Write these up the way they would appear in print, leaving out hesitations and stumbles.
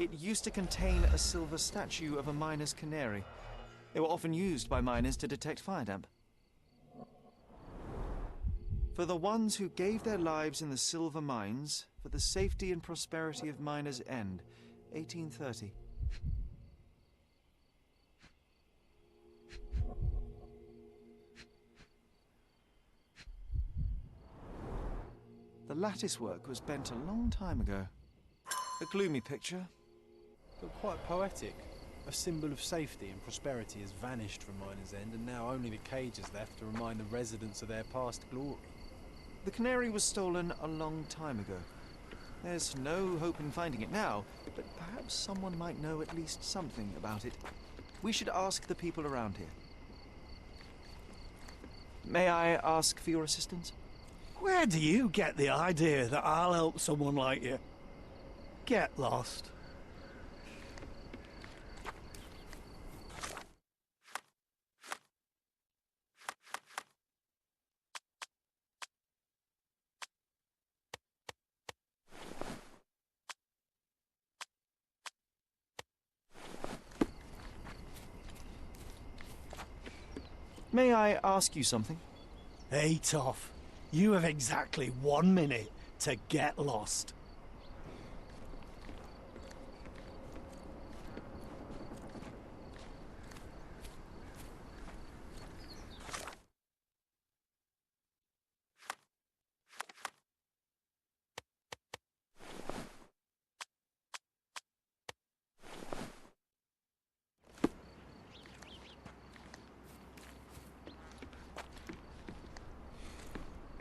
It used to contain a silver statue of a miner's canary. They were often used by miners to detect fire damp. For the ones who gave their lives in the silver mines, for the safety and prosperity of Miners' End, 1830. The lattice work was bent a long time ago. A gloomy picture. But quite poetic. A symbol of safety and prosperity has vanished from Miners' End, and now only the cage is left to remind the residents of their past glory. The canary was stolen a long time ago. There's no hope in finding it now, but perhaps someone might know at least something about it. We should ask the people around here. May I ask for your assistance? Where do you get the idea that I'll help someone like you? Get lost. May I ask you something? Hey, Toff. You have exactly 1 minute to get lost.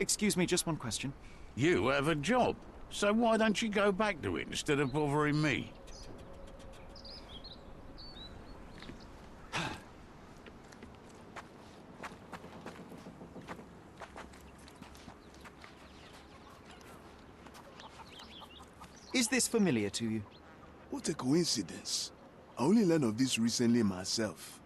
Excuse me, just one question. You have a job, so why don't you go back to it instead of bothering me? Is this familiar to you? What a coincidence. I only learned of this recently myself.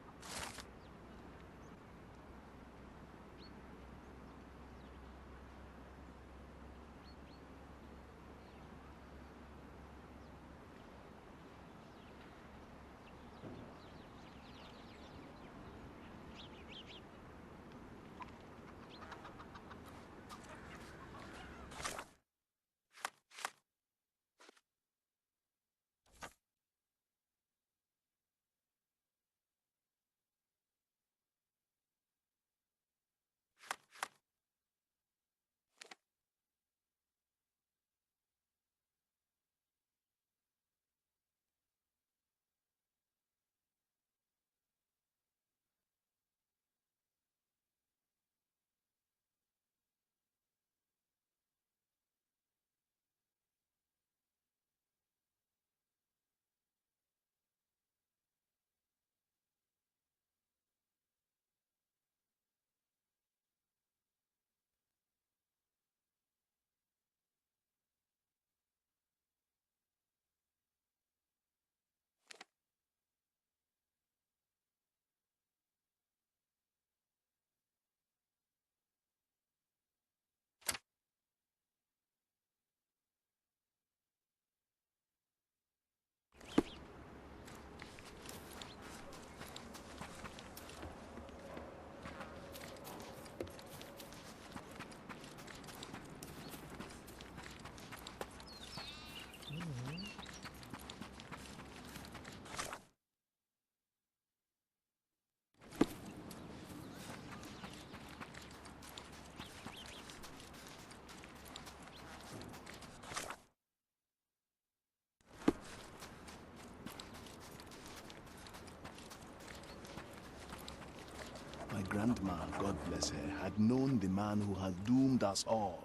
My grandma, God bless her, had known the man who has doomed us all.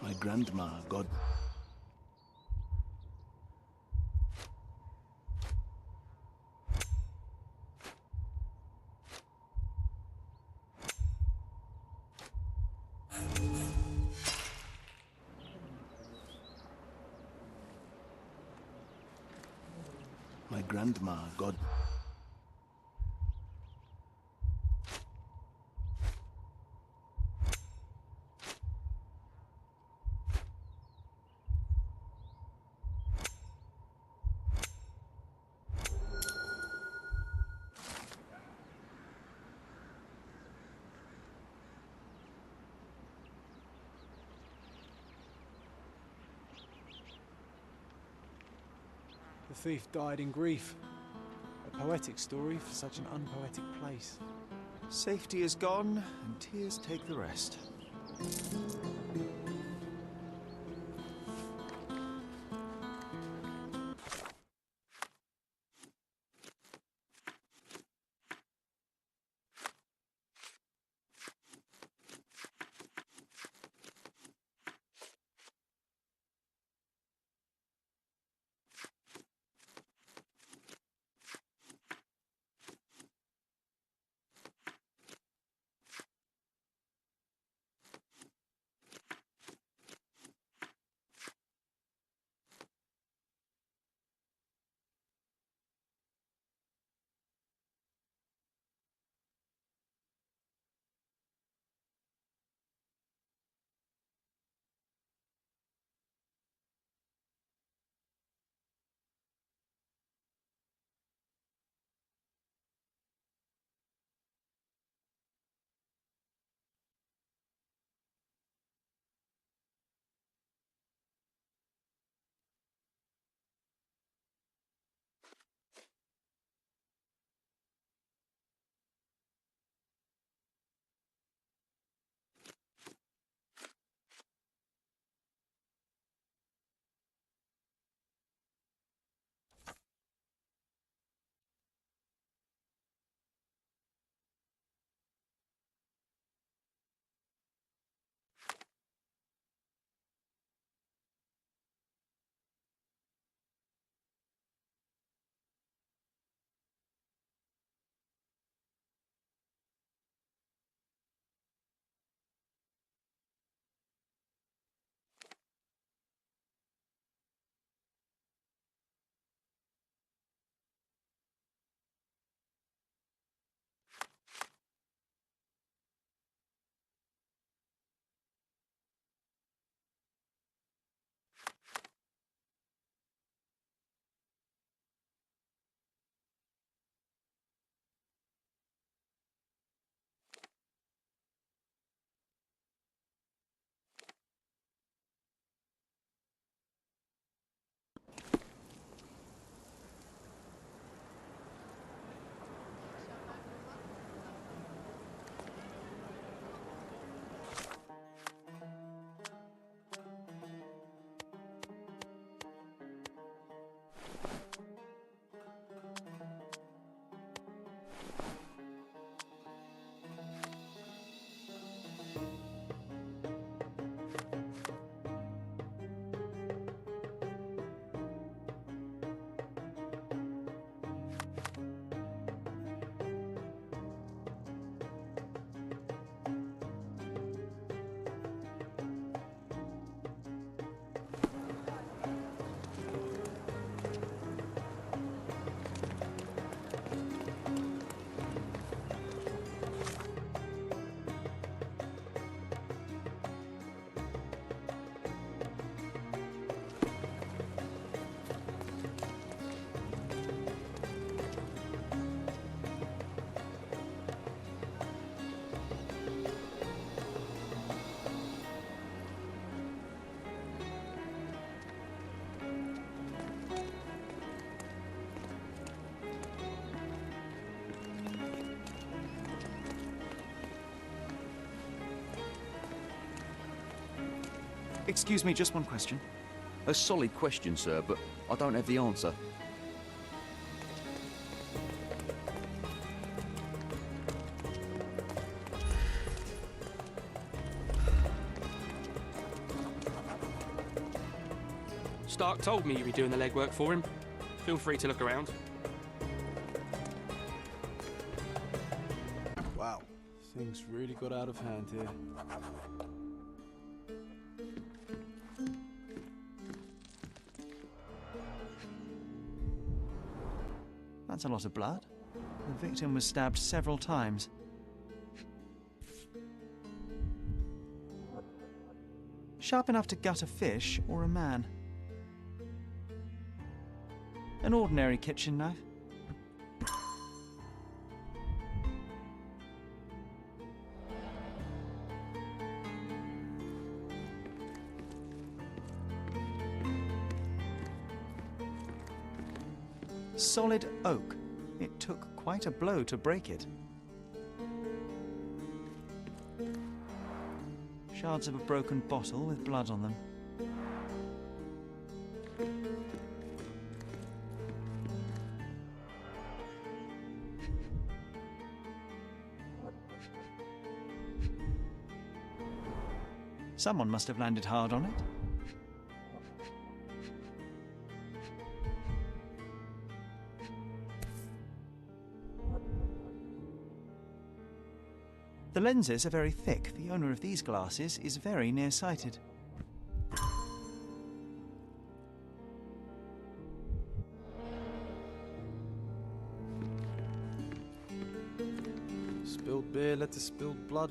My grandma, God... grandma, God. The thief died in grief. A poetic story for such an unpoetic place. Safety is gone, and tears take the rest. Excuse me, just one question. A solid question, sir, but I don't have the answer. Stark told me you'd be doing the legwork for him. Feel free to look around. Wow, things really got out of hand here. That's a lot of blood. The victim was stabbed several times. Sharp enough to gut a fish or a man. An ordinary kitchen knife. Solid oak. It took quite a blow to break it. Shards of a broken bottle with blood on them. Someone must have landed hard on it. The lenses are very thick. The owner of these glasses is very nearsighted. Spilled beer led to spilled blood.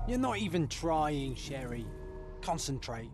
You're not even trying, Sherry. Concentrate.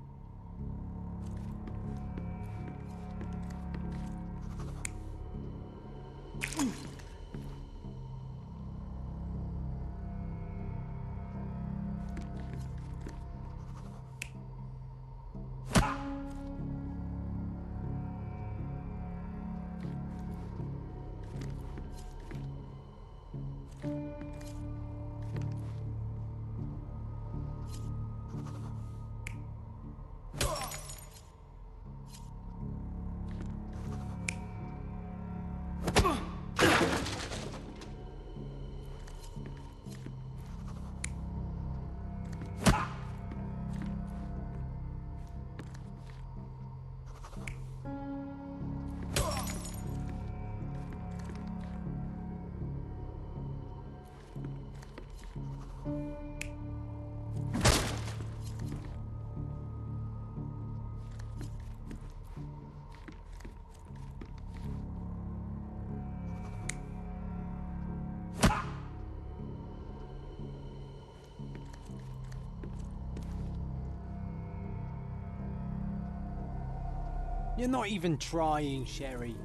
You're not even trying, Sherry.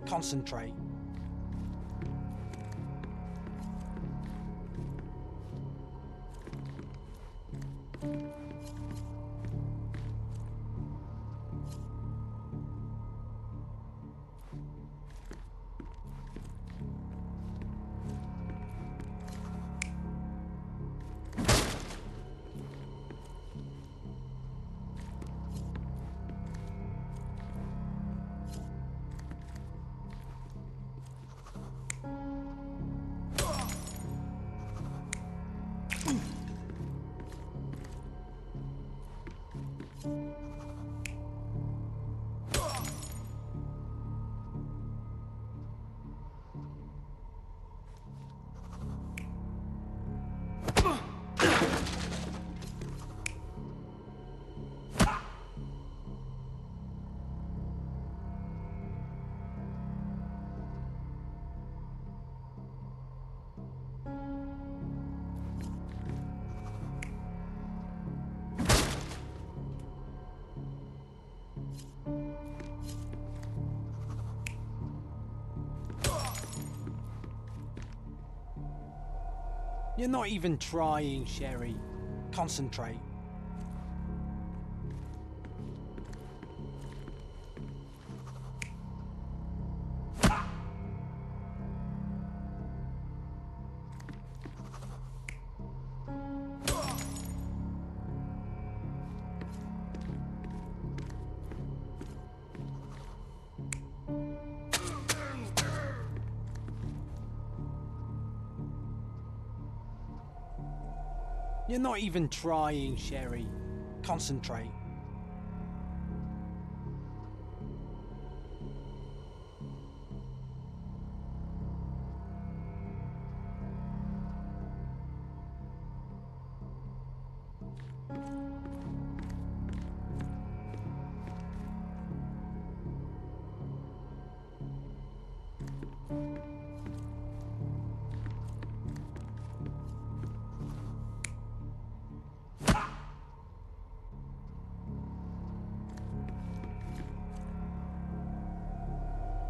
Concentrate. You're not even trying, Sherry. Concentrate. You're not even trying, Sherry. Concentrate.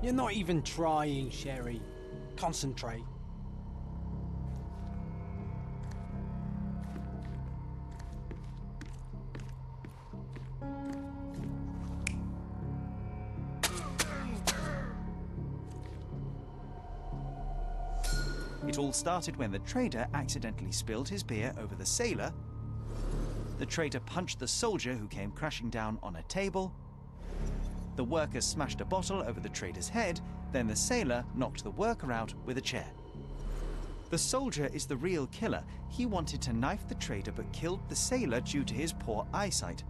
You're not even trying, Sherry. Concentrate. It all started when the trader accidentally spilled his beer over the sailor. The traitor punched the soldier who came crashing down on a table. The worker smashed a bottle over the trader's head, then the sailor knocked the worker out with a chair. The soldier is the real killer. He wanted to knife the trader but killed the sailor due to his poor eyesight.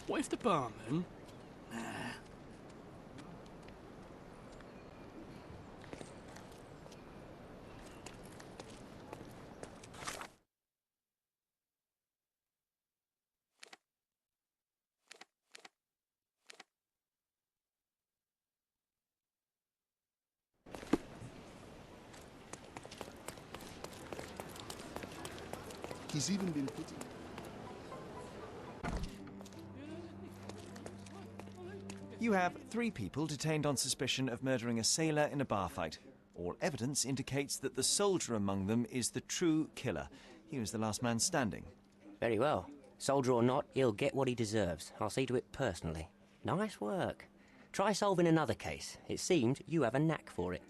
What if the barman... He's even been putting... You have 3 people detained on suspicion of murdering a sailor in a bar fight. All evidence indicates that the soldier among them is the true killer. He was the last man standing. Very well. Soldier or not, he'll get what he deserves. I'll see to it personally. Nice work. Try solving another case. It seems you have a knack for it.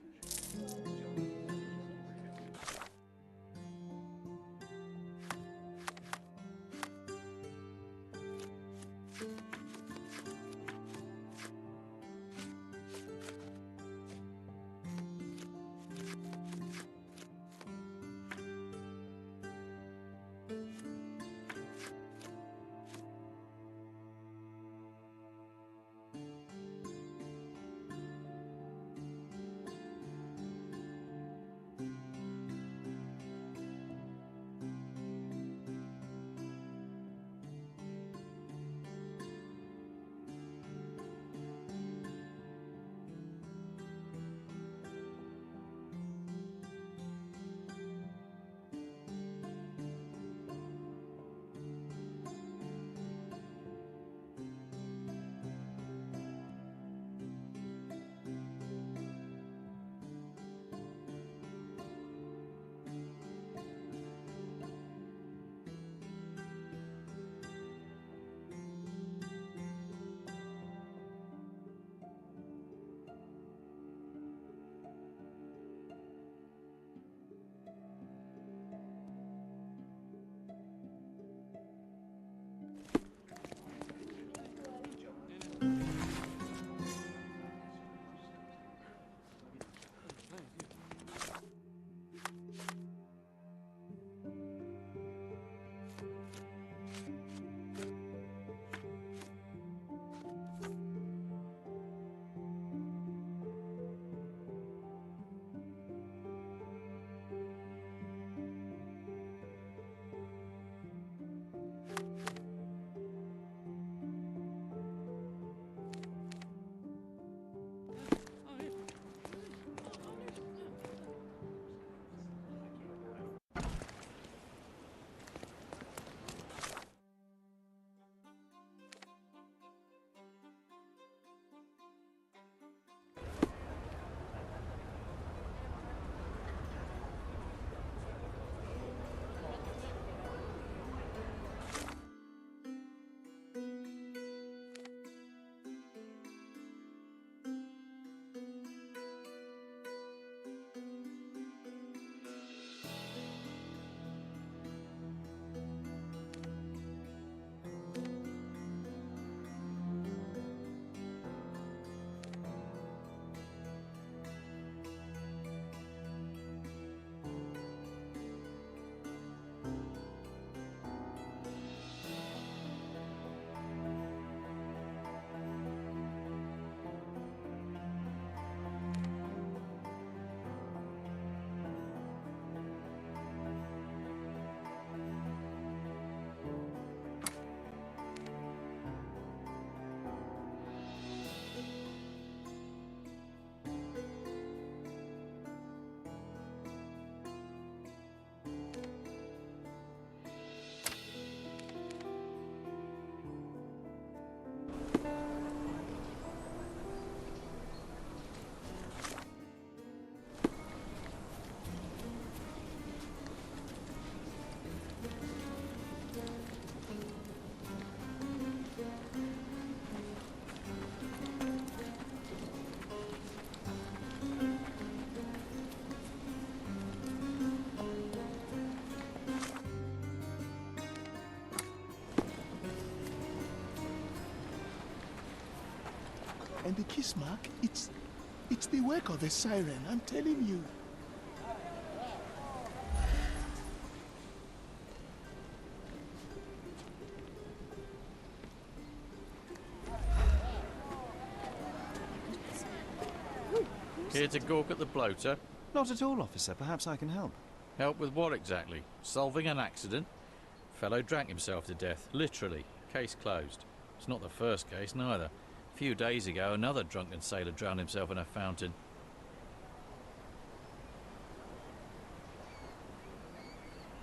And the kiss mark, it's the work of a siren, I'm telling you. Here to gawk at the bloater? Not at all, officer. Perhaps I can help. Help with what exactly? Solving an accident? Fellow drank himself to death, literally. Case closed. It's not the first case, neither. A few days ago, another drunken sailor drowned himself in a fountain.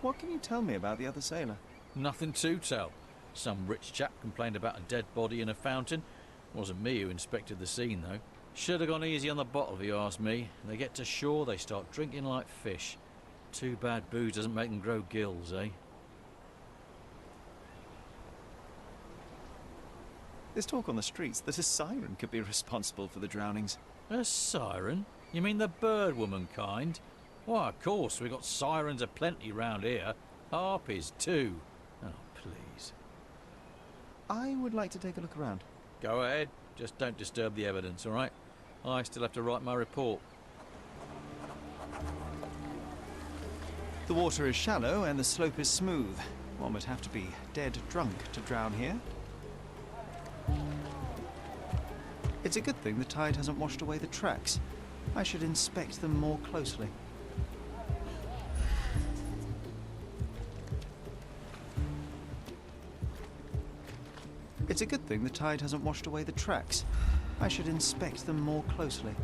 What can you tell me about the other sailor? Nothing to tell. Some rich chap complained about a dead body in a fountain. Wasn't me who inspected the scene, though. Should have gone easy on the bottle, if you ask me. They get to shore, they start drinking like fish. Too bad booze doesn't make them grow gills, eh? There's talk on the streets that a siren could be responsible for the drownings. A siren? You mean the bird woman kind? Why, of course, we've got sirens aplenty round here. Harpies, too. Oh, please. I would like to take a look around. Go ahead. Just don't disturb the evidence, all right? I still have to write my report. The water is shallow and the slope is smooth. One would have to be dead drunk to drown here. It's a good thing the tide hasn't washed away the tracks. I should inspect them more closely. It's a good thing the tide hasn't washed away the tracks. I should inspect them more closely.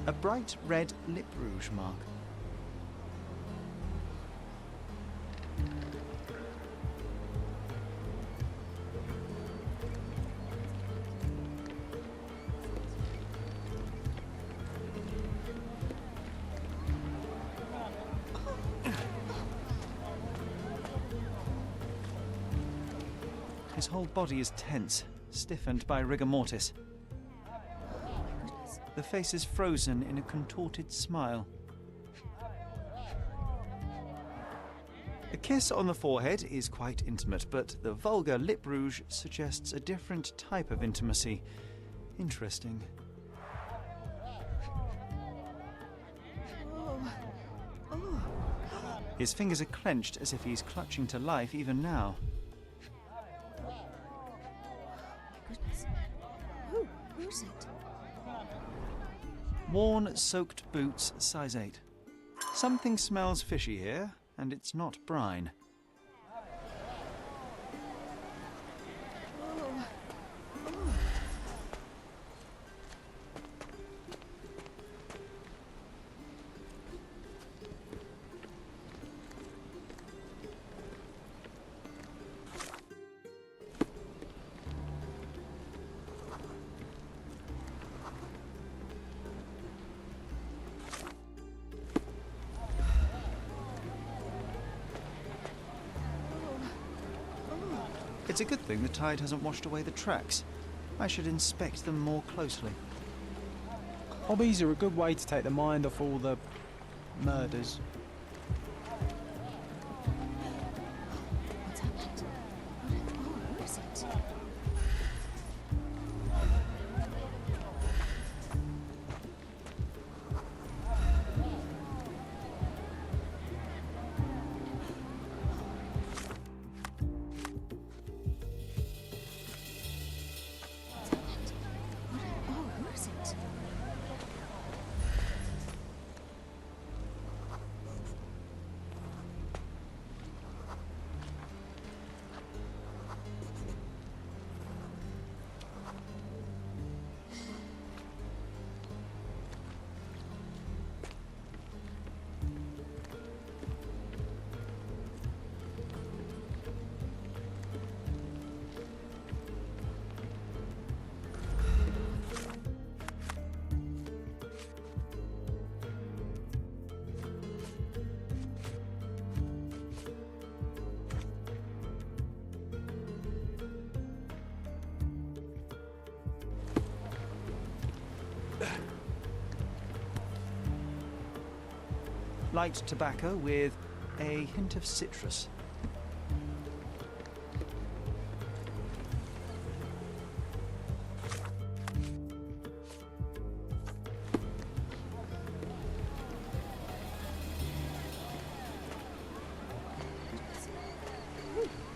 A bright red lip rouge mark. His whole body is tense, stiffened by rigor mortis. The face is frozen in a contorted smile. A kiss on the forehead is quite intimate, but the vulgar lip rouge suggests a different type of intimacy. Interesting. His fingers are clenched as if he's clutching to life even now. Goodness. Who's it? Worn, soaked boots, size 8. Something smells fishy here, and it's not brine. It's a good thing the tide hasn't washed away the tracks. I should inspect them more closely. Hobbies are a good way to take the mind off all the murders. What's happened? Who is it? Light tobacco with a hint of citrus.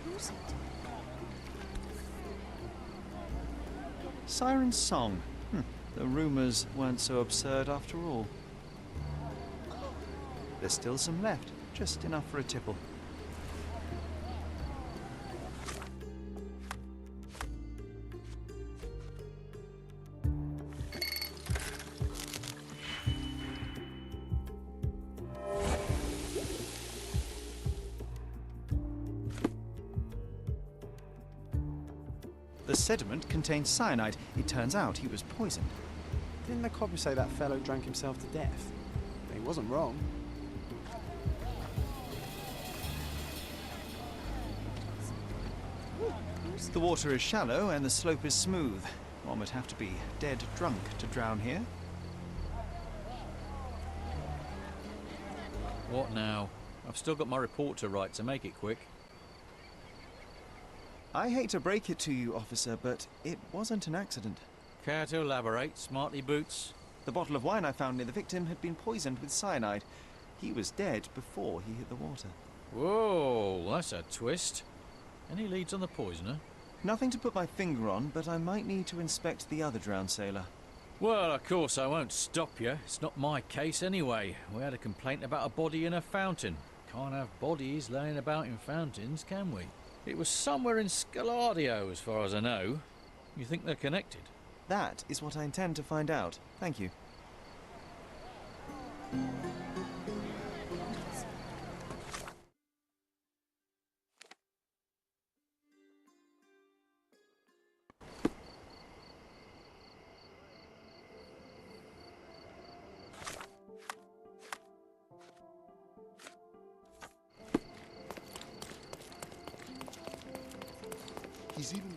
Who's it? Siren's song. The rumours weren't so absurd after all. There's still some left, just enough for a tipple. The sediment contained cyanide. It turns out he was poisoned. Didn't the copy say that fellow drank himself to death? He wasn't wrong. The water is shallow and the slope is smooth. One would have to be dead drunk to drown here. What now? I've still got my report to write, so make it quick. I hate to break it to you, officer, but it wasn't an accident. Care to elaborate, smarty boots? The bottle of wine I found near the victim had been poisoned with cyanide. He was dead before he hit the water. Whoa, that's a twist. Any leads on the poisoner? Nothing to put my finger on, but I might need to inspect the other drowned sailor. Well, of course I won't stop you. It's not my case anyway. We had a complaint about a body in a fountain. Can't have bodies laying about in fountains, can we? It was somewhere in Scaladio, as far as I know. You think they're connected? That is what I intend to find out. Thank you. He's even...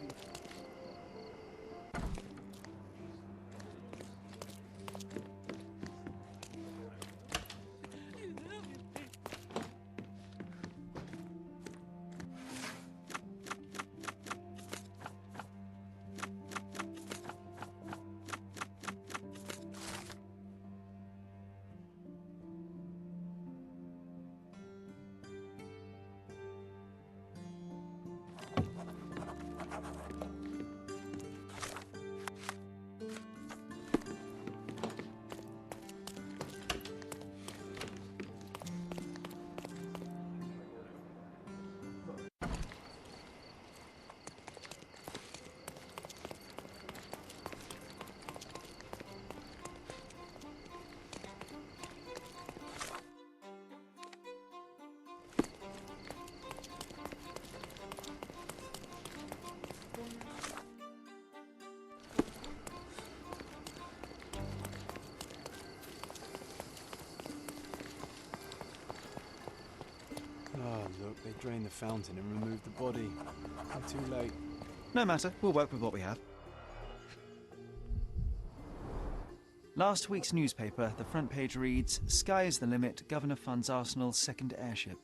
Oh, look, they drained the fountain and removed the body. I'm too late. No matter, we'll work with what we have. Last week's newspaper, the front page reads, "Sky is the limit, Governor funds Arsenal's second airship."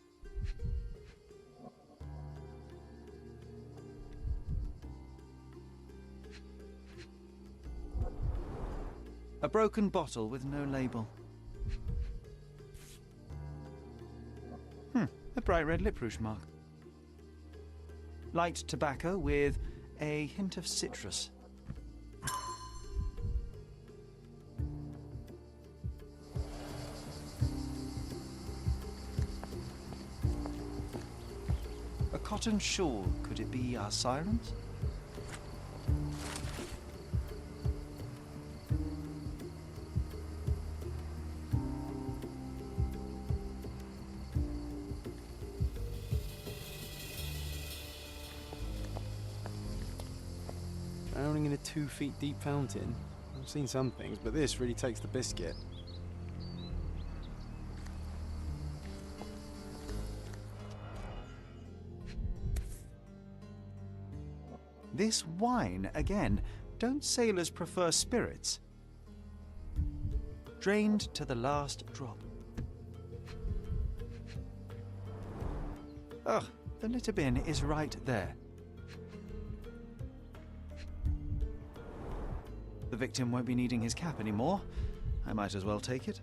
A broken bottle with no label. A bright red lip rouge mark. Light tobacco with a hint of citrus. A cotton shawl. Could it be our sirens? Drowning in a 2 feet deep fountain. I've seen some things, but this really takes the biscuit. This wine again. Don't sailors prefer spirits? Drained to the last drop. Oh, the litter bin is right there. The victim won't be needing his cap anymore. I might as well take it.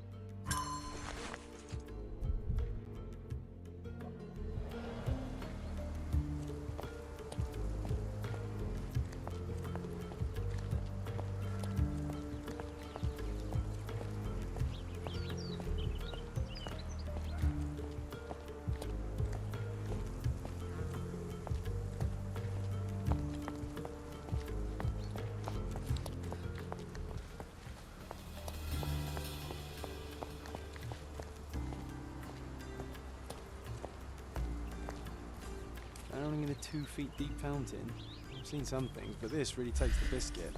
Drowning in a 2 feet deep fountain. I've seen some things, but this really takes the biscuit.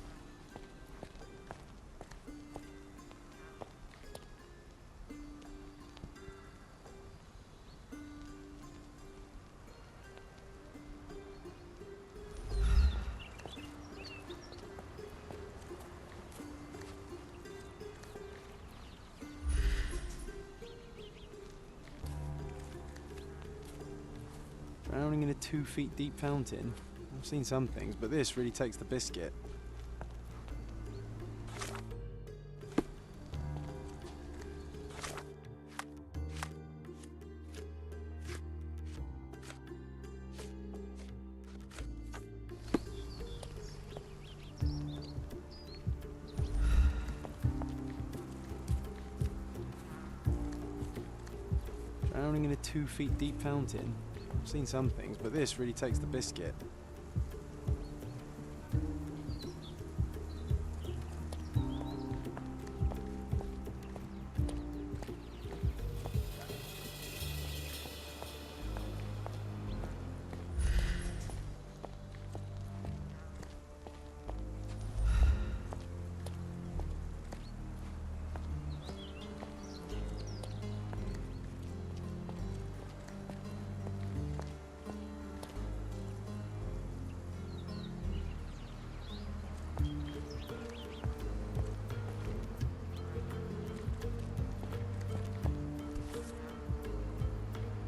Drowning in a 2 feet deep fountain. I've seen some things, but this really takes the biscuit. Drowning in a 2 feet deep fountain. I've seen some things, but this really takes the biscuit.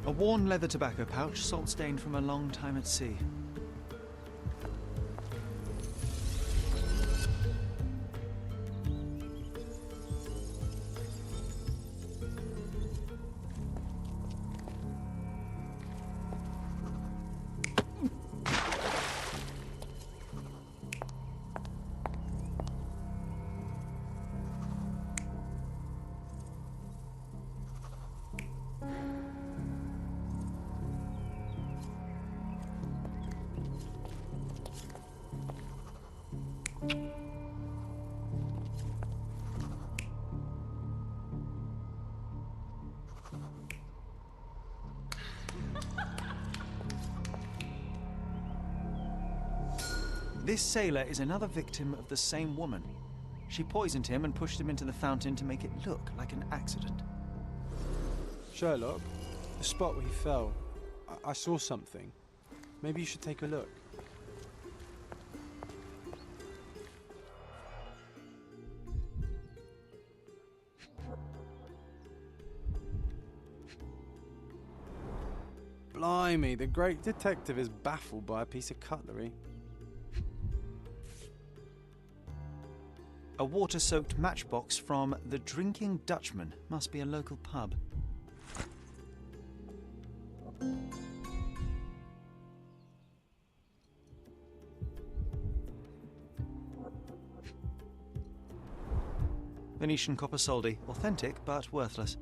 A worn leather tobacco pouch, salt-stained from a long time at sea. This sailor is another victim of the same woman. She poisoned him and pushed him into the fountain to make it look like an accident. Sherlock, the spot where he fell, I saw something. Maybe you should take a look. Blimey, the great detective is baffled by a piece of cutlery. A water-soaked matchbox from the Drinking Dutchman. Must be a local pub. Venetian copper soldi. Authentic, but worthless.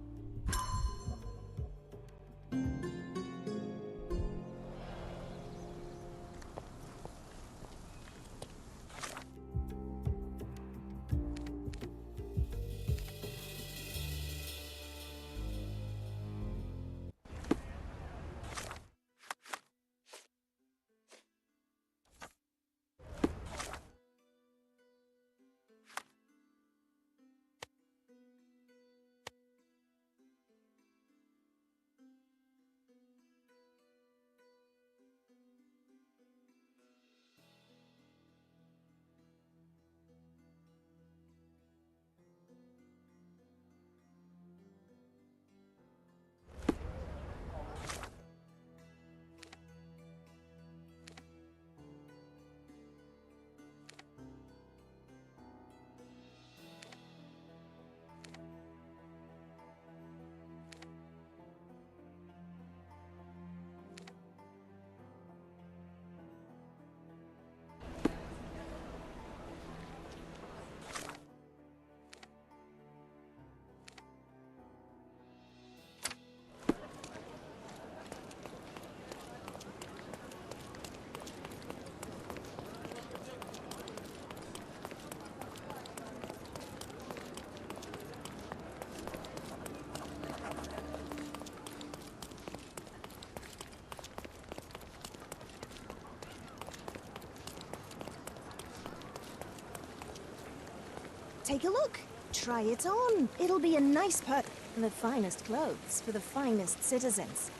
Take a look. Try it on. It'll be a nice perk. The finest clothes for the finest citizens.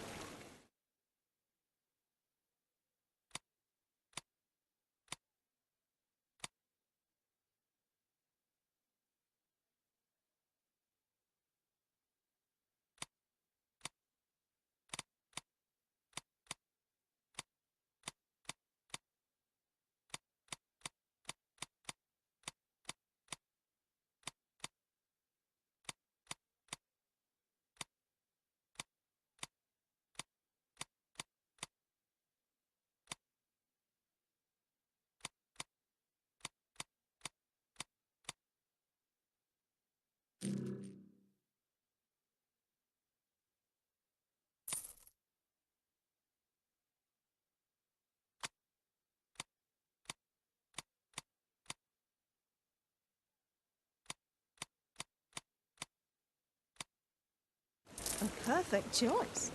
A perfect choice.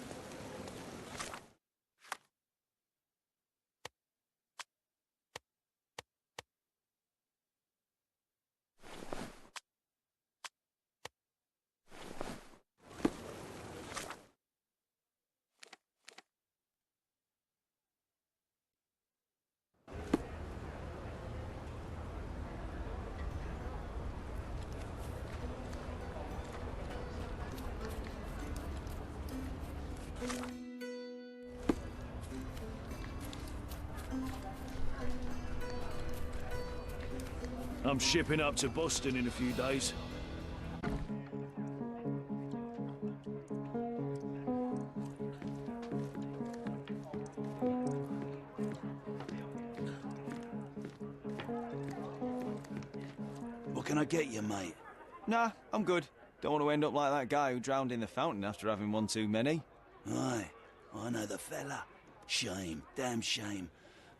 I'm shipping up to Boston in a few days. What can I get you, mate? Nah, I'm good. Don't want to end up like that guy who drowned in the fountain after having one too many. Aye, I know the fella. Shame, damn shame.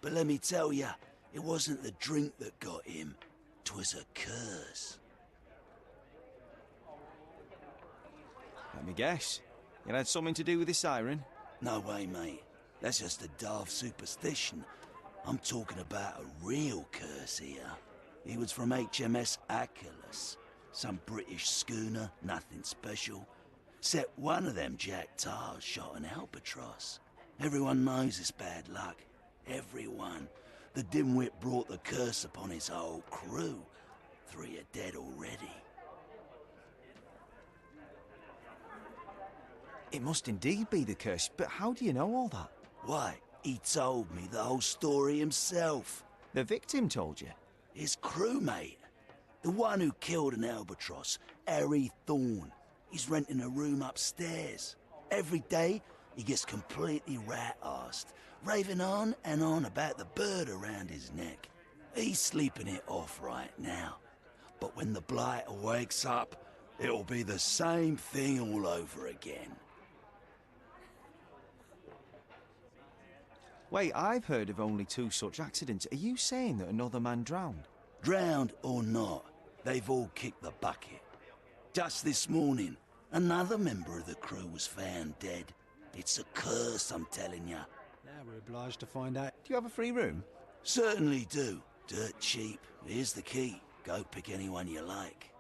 But let me tell ya, it wasn't the drink that got him. 'Twas a curse. Let me guess. It had something to do with the siren? No way, mate. That's just a daft superstition. I'm talking about a real curse here. He was from HMS Achilles. Some British schooner, nothing special. Except one of them Jack Tars shot an albatross. Everyone knows it's bad luck. Everyone. The dimwit brought the curse upon his whole crew. 3 are dead already. It must indeed be the curse, but how do you know all that? Why, he told me the whole story himself. The victim told you? His crewmate. The one who killed an albatross, Harry Thorne. He's renting a room upstairs. Every day, he gets completely rat-arsed, raving on and on about the bird around his neck. He's sleeping it off right now. But when the blighter wakes up, it'll be the same thing all over again. Wait, I've heard of only 2 such accidents. Are you saying that another man drowned? Drowned or not, they've all kicked the bucket. Just this morning, another member of the crew was found dead. It's a curse, I'm telling ya. Now we're obliged to find out. Do you have a free room? Certainly do. Dirt cheap. Here's the key. Go pick anyone you like.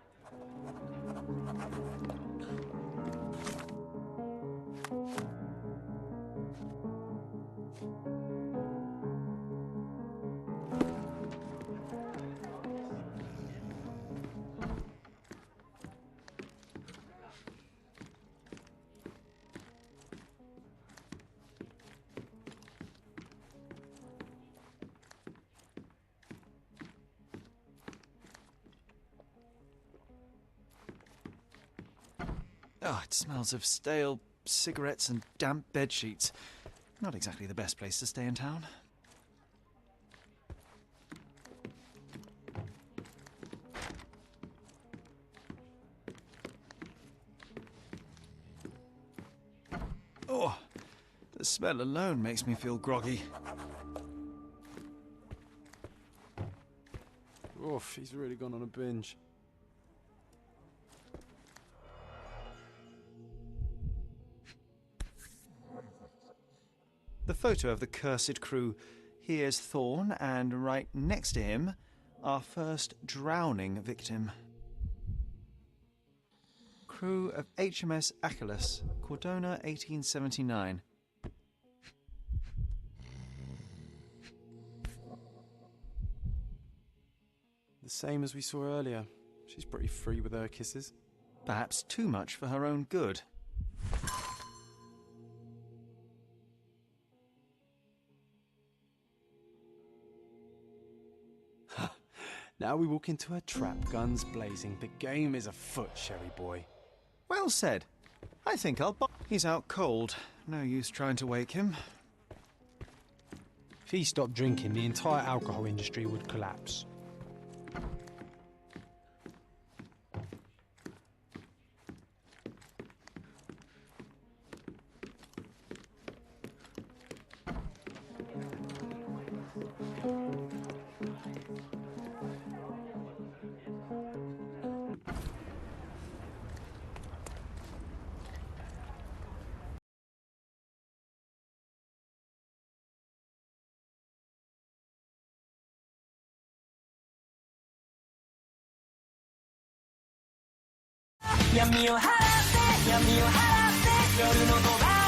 Oh, it smells of stale cigarettes and damp bed sheets. Not exactly the best place to stay in town. Oh, the smell alone makes me feel groggy. Oof, he's really gone on a binge. The photo of the cursed crew. Here's Thorne, and right next to him, our first drowning victim. Crew of HMS Achilles, Cordona, 1879. The same as we saw earlier. She's pretty free with her kisses. Perhaps too much for her own good. Now we walk into a trap, guns blazing. The game is afoot, Sherry boy. Well said. I think I'll... He's out cold. No use trying to wake him. If he stopped drinking, the entire alcohol industry would collapse.闇を払って夜の賭場